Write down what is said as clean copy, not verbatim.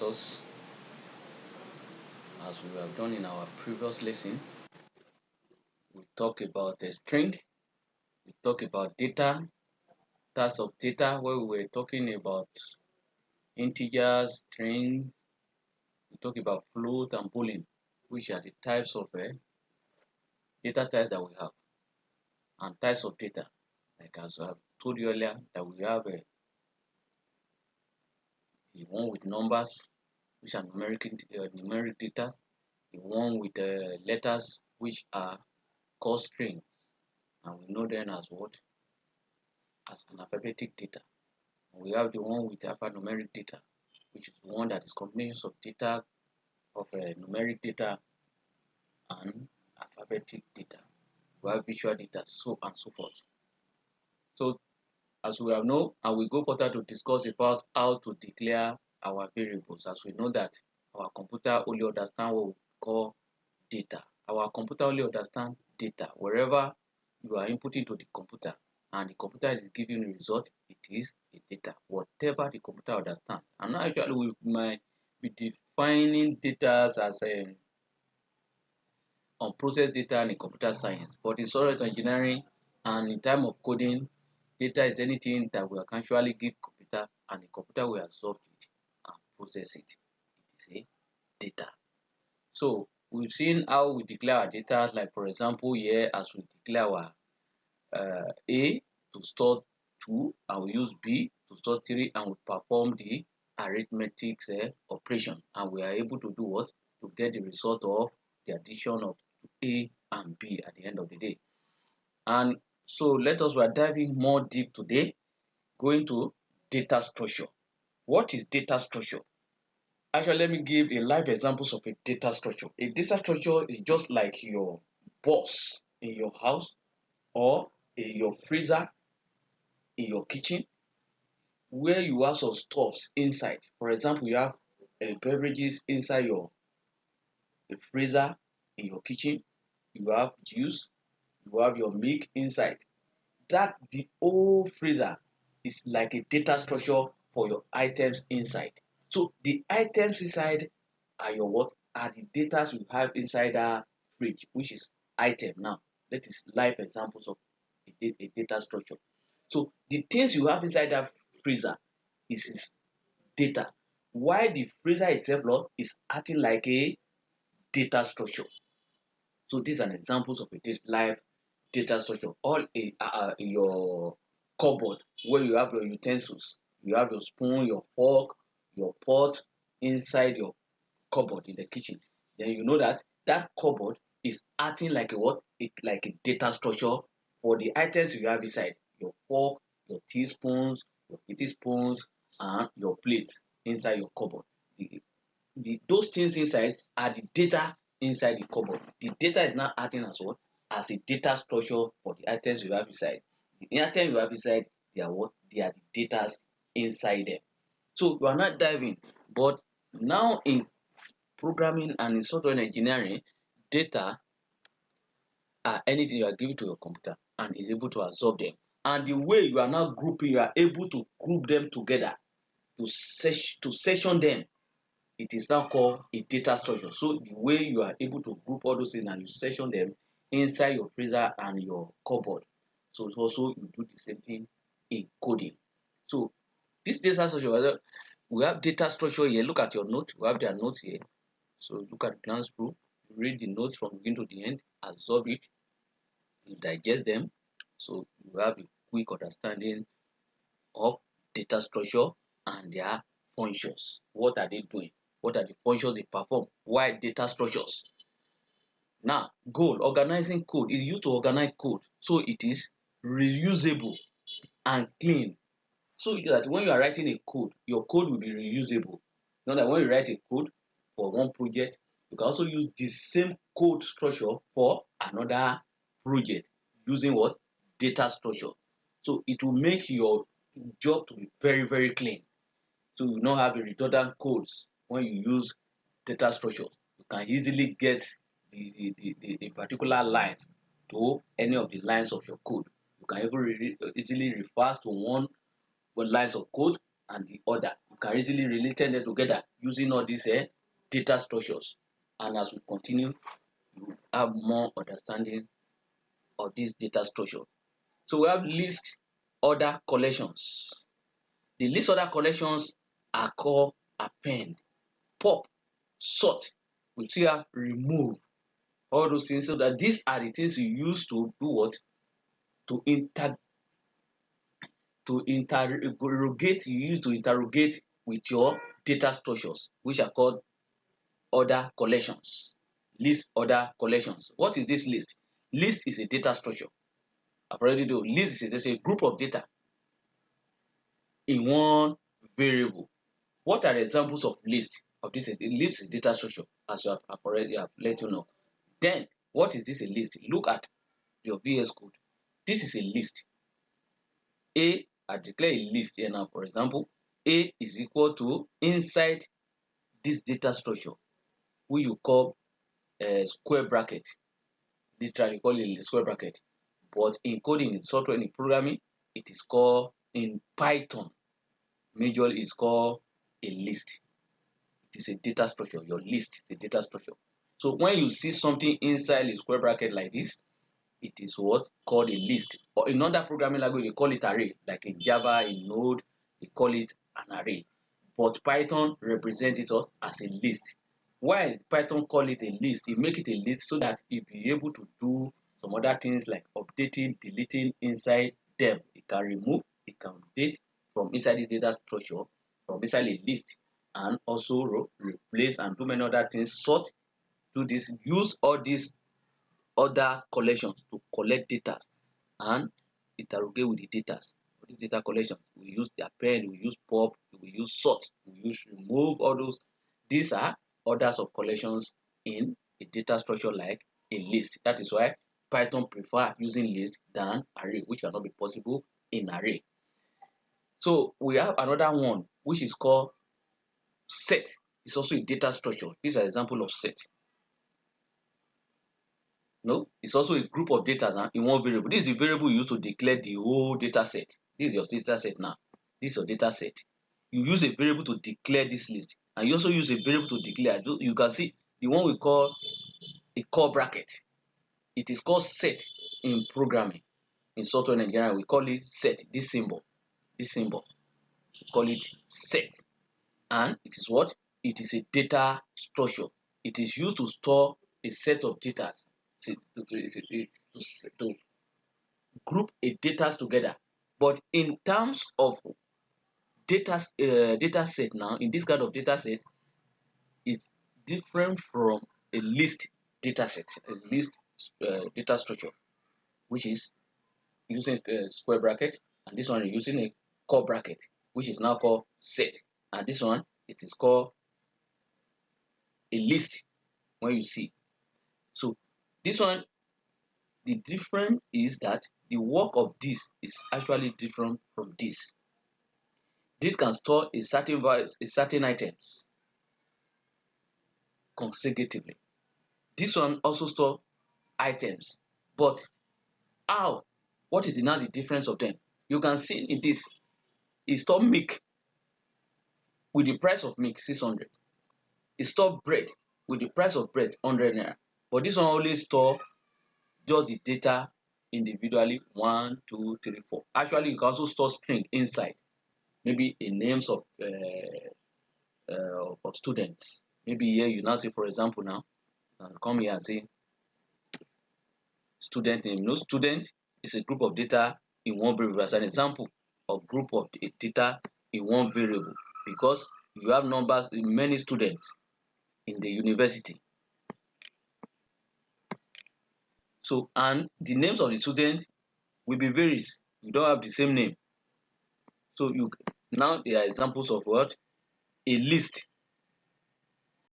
us, as we have done in our previous lesson. We talk about a string, we talk about data, types of data, where we were talking about integers, strings, we talk about float and boolean, which are the types of data types that we have, and types of data. Like as I told you earlier, that we have the one with numbers, which are numeric data, the one with letters, which are called strings, and we know them as what? As analphabetic data. And we have the one with alphanumeric data, which is the one that is combinations of data of numeric data and alphabetic data. We have visual data, so and so forth. So as we have known, and we go further to discuss about how to declare our variables, as we know that our computer only understands what we call data. Our computer only understands data. Wherever you are inputting to the computer and the computer is giving a result, it is a data, whatever the computer understands. And now actually we might be defining data as unprocessed data in computer science, but in software engineering and in time of coding, data is anything that we can actually give computer and the computer will absorb it and process it. It is a data. So we've seen how we declare our data, like for example here, as we declare our A to store 2 and we use B to store 3 and we perform the arithmetic operation, and we are able to do what? To get the result of the addition of A and B at the end of the day. And so we are diving more deep today, going to data structure. What is data structure? Actually, let me give a live examples of a data structure. A data structure is just like your box in your house or in your freezer in your kitchen, where you have some stuffs inside. For example, you have beverages inside your freezer in your kitchen. You have juice. You have your milk inside. That the whole freezer is like a data structure for your items inside. So the items inside are your what? Are the data you have inside that fridge, which is item. Now, that is live examples of a data structure. So the things you have inside that freezer is data, while the freezer itself, Lord, is acting like a data structure. So these are examples of a live data structure. All in your cupboard, where you have your utensils, you have your spoon, your fork, your pot inside your cupboard in the kitchen. Then you know that that cupboard is acting like a what? Like a data structure for the items you have inside. Your fork, your teaspoons, your eating spoons, and your plates inside your cupboard. Those things inside are the data inside the cupboard. The data is now acting as what? As a data structure for the items you have inside. The items you have inside, they are what? They are the data inside them. So we are not diving, but now in programming and in software engineering, data are anything you are giving to your computer and is able to absorb them. And the way you are now grouping, you are able to group them together to session them. It is now called a data structure. So the way you are able to group all those things and you session them inside your freezer and your cupboard. So it's also you do the same thing in coding. So this data structure, we have data structure here. Look at your note. We have their notes here. So look at glance through, read the notes from beginning to the end, absorb it, you digest them. So you have a quick understanding of data structure and their functions. What are they doing? What are the functions they perform? Why data structures? Now, goal, organizing code is used to organize code. So it is reusable and clean. So that when you are writing a code, your code will be reusable. Not that when you write a code for one project, you can also use the same code structure for another project using what? Data structure. So it will make your job to be very, very clean. So you don't have a redundant codes when you use data structures. You can easily get the particular lines to any of the lines of your code. You can even easily refer to one lines of code and the order. You can easily relate them together using all these data structures. And as we continue, you have more understanding of this data structure. So we have list order collections. The list order collections are called append, pop, sort. We still have remove, all those things. So that these are the things you use to do what? To interrogate, you use to interrogate with your data structures, which are called order collections. List order collections. What is this list? List is a data structure. I've already told. List is just a group of data in one variable. What are the examples of list of this? List is data structure, as I've already let you know. Then what is this a list? Look at your VS Code. This is a list. I declare a list here now. For example, A is equal to, inside this data structure, which you call square bracket. Literally call it a square bracket. But in coding, in software, in programming, it is called, in Python, majorly is called a list. It is a data structure. Your list is a data structure. So when you see something inside a square bracket like this, it is what called a list. Or in other programming language, they call it array. Like in Java, in Node, they call it an array. But Python represents it as a list. Why Python call it a list? It make it a list so that it be able to do some other things like updating, deleting inside them. It can remove, it can update from inside the data structure, from inside a list, and also replace and do many other things. Sort, do this, use all these other collections to collect data and interrogate with the data. For this data collection, we use the append, we use pop, we use sort, we use remove, all those. These are orders of collections in a data structure like a list. That is why Python prefer using list than array, which cannot be possible in array. So we have another one which is called set. It's also a data structure. This is an example of set. No, it's also a group of data in one variable. This is the variable you use to declare the whole data set. This is your data set now. This is your data set. You use a variable to declare this list, and you also use a variable to declare. You can see the one we call a call bracket. It is called set in programming. In software engineering, we call it set. This symbol, we call it set, and it is what? It is a data structure. It is used to store a set of data. To group a data together. But in terms of data set now, in this kind of data set, it's different from a list data set, a list data structure, which is using a square bracket, and this one is using a call bracket, which is now called set, and this one, it is called a list when you see. So this one, the difference is that the work of this is actually different from this. This can store a certain items consecutively. This one also store items, but how? What is now the difference of them? You can see in this, it store milk with the price of milk 600. It store bread with the price of bread 100 naira. But this one only store just the data individually 1, 2, 3, 4. Actually, you can also store string inside, maybe in names of students. Maybe here you now say, for example, now come here and say student name. No, student is a group of data in one variable. As an example of group of data in one variable, because you have numbers, many students in the university. So, and the names of the students will be varies. You don't have the same name. So you now there are examples of what? A list.